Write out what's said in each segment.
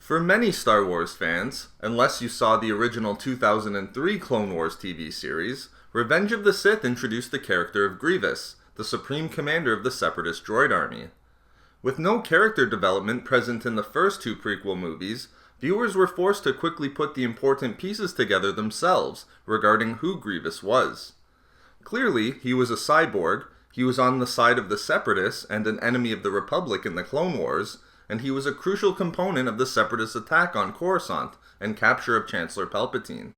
For many Star Wars fans, unless you saw the original 2003 Clone Wars TV series, Revenge of the Sith introduced the character of Grievous, the supreme commander of the Separatist droid army. With no character development present in the first two prequel movies, viewers were forced to quickly put the important pieces together themselves regarding who Grievous was. Clearly, he was a cyborg, he was on the side of the Separatists and an enemy of the Republic in the Clone Wars, and he was a crucial component of the Separatist attack on Coruscant and capture of Chancellor Palpatine.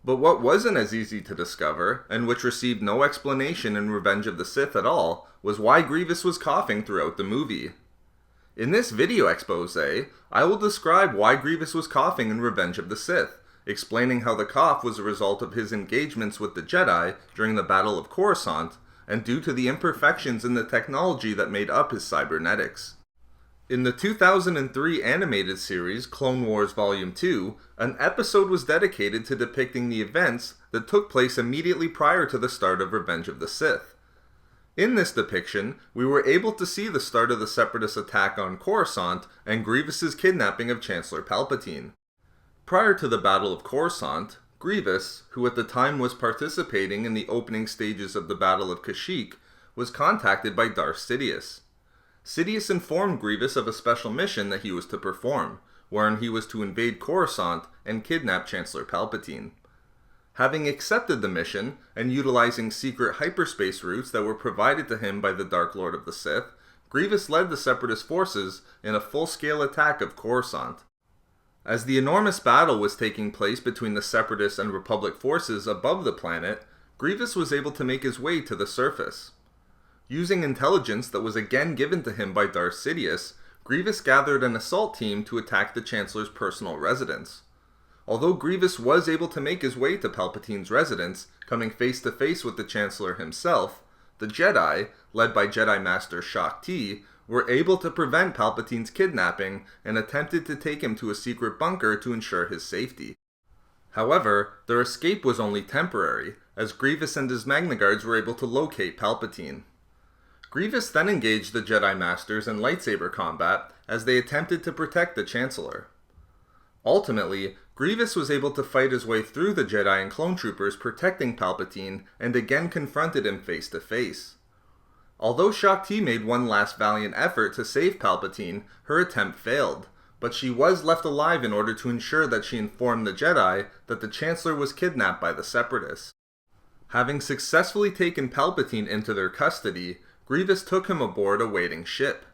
But what wasn't as easy to discover, and which received no explanation in Revenge of the Sith at all, was why Grievous was coughing throughout the movie. In this video expose, I will describe why Grievous was coughing in Revenge of the Sith, explaining how the cough was a result of his engagements with the Jedi during the Battle of Coruscant, and due to the imperfections in the technology that made up his cybernetics. In the 2003 animated series Clone Wars Volume 2, an episode was dedicated to depicting the events that took place immediately prior to the start of Revenge of the Sith. In this depiction, we were able to see the start of the Separatist attack on Coruscant and Grievous's kidnapping of Chancellor Palpatine. Prior to the Battle of Coruscant, Grievous, who at the time was participating in the opening stages of the Battle of Kashyyyk, was contacted by Darth Sidious. Sidious informed Grievous of a special mission that he was to perform, wherein he was to invade Coruscant and kidnap Chancellor Palpatine. Having accepted the mission, and utilizing secret hyperspace routes that were provided to him by the Dark Lord of the Sith, Grievous led the Separatist forces in a full-scale attack of Coruscant. As the enormous battle was taking place between the Separatist and Republic forces above the planet, Grievous was able to make his way to the surface. Using intelligence that was again given to him by Darth Sidious, Grievous gathered an assault team to attack the Chancellor's personal residence. Although Grievous was able to make his way to Palpatine's residence, coming face to face with the Chancellor himself, the Jedi, led by Jedi Master Shaak Ti, were able to prevent Palpatine's kidnapping and attempted to take him to a secret bunker to ensure his safety. However, their escape was only temporary, as Grievous and his Magna Guards were able to locate Palpatine. Grievous then engaged the Jedi Masters in lightsaber combat as they attempted to protect the Chancellor. Ultimately, Grievous was able to fight his way through the Jedi and clone troopers protecting Palpatine and again confronted him face to face. Although Shaak Ti made one last valiant effort to save Palpatine, her attempt failed, but she was left alive in order to ensure that she informed the Jedi that the Chancellor was kidnapped by the Separatists. Having successfully taken Palpatine into their custody, Grievous took him aboard a waiting ship.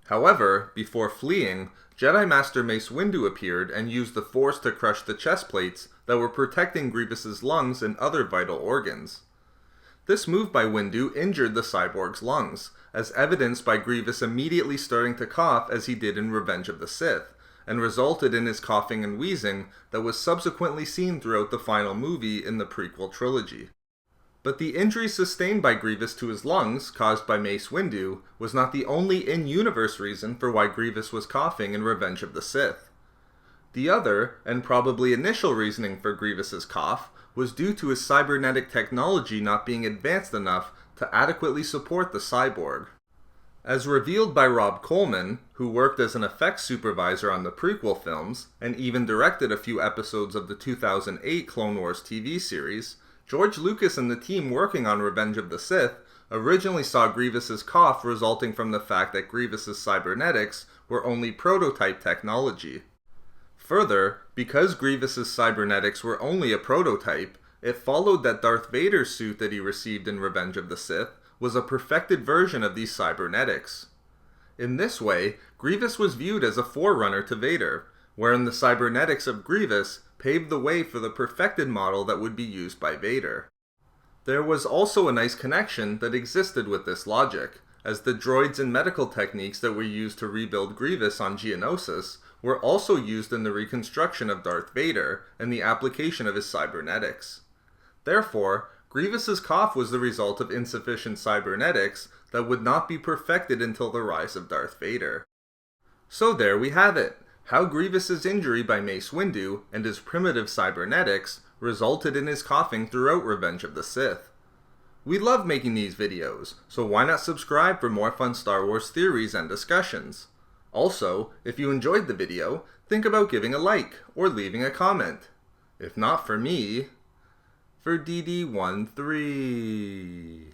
However, before fleeing, Jedi Master Mace Windu appeared and used the Force to crush the chest plates that were protecting Grievous's lungs and other vital organs. This move by Windu injured the cyborg's lungs, as evidenced by Grievous immediately starting to cough as he did in Revenge of the Sith, and resulted in his coughing and wheezing that was subsequently seen throughout the final movie in the prequel trilogy. But the injury sustained by Grievous to his lungs, caused by Mace Windu, was not the only in-universe reason for why Grievous was coughing in Revenge of the Sith. The other, and probably initial reasoning for Grievous's cough, was due to his cybernetic technology not being advanced enough to adequately support the cyborg. As revealed by Rob Coleman, who worked as an effects supervisor on the prequel films, and even directed a few episodes of the 2008 Clone Wars TV series, George Lucas and the team working on Revenge of the Sith originally saw Grievous's cough resulting from the fact that Grievous's cybernetics were only prototype technology. Further, because Grievous's cybernetics were only a prototype, it followed that Darth Vader's suit that he received in Revenge of the Sith was a perfected version of these cybernetics. In this way, Grievous was viewed as a forerunner to Vader, wherein the cybernetics of Grievous paved the way for the perfected model that would be used by Vader. There was also a nice connection that existed with this logic, as the droids and medical techniques that were used to rebuild Grievous on Geonosis were also used in the reconstruction of Darth Vader and the application of his cybernetics. Therefore, Grievous's cough was the result of insufficient cybernetics that would not be perfected until the rise of Darth Vader. So there we have it. How Grievous's injury by Mace Windu and his primitive cybernetics resulted in his coughing throughout Revenge of the Sith. We love making these videos, so why not subscribe for more fun Star Wars theories and discussions? Also, if you enjoyed the video, think about giving a like or leaving a comment. If not for me, for DD13.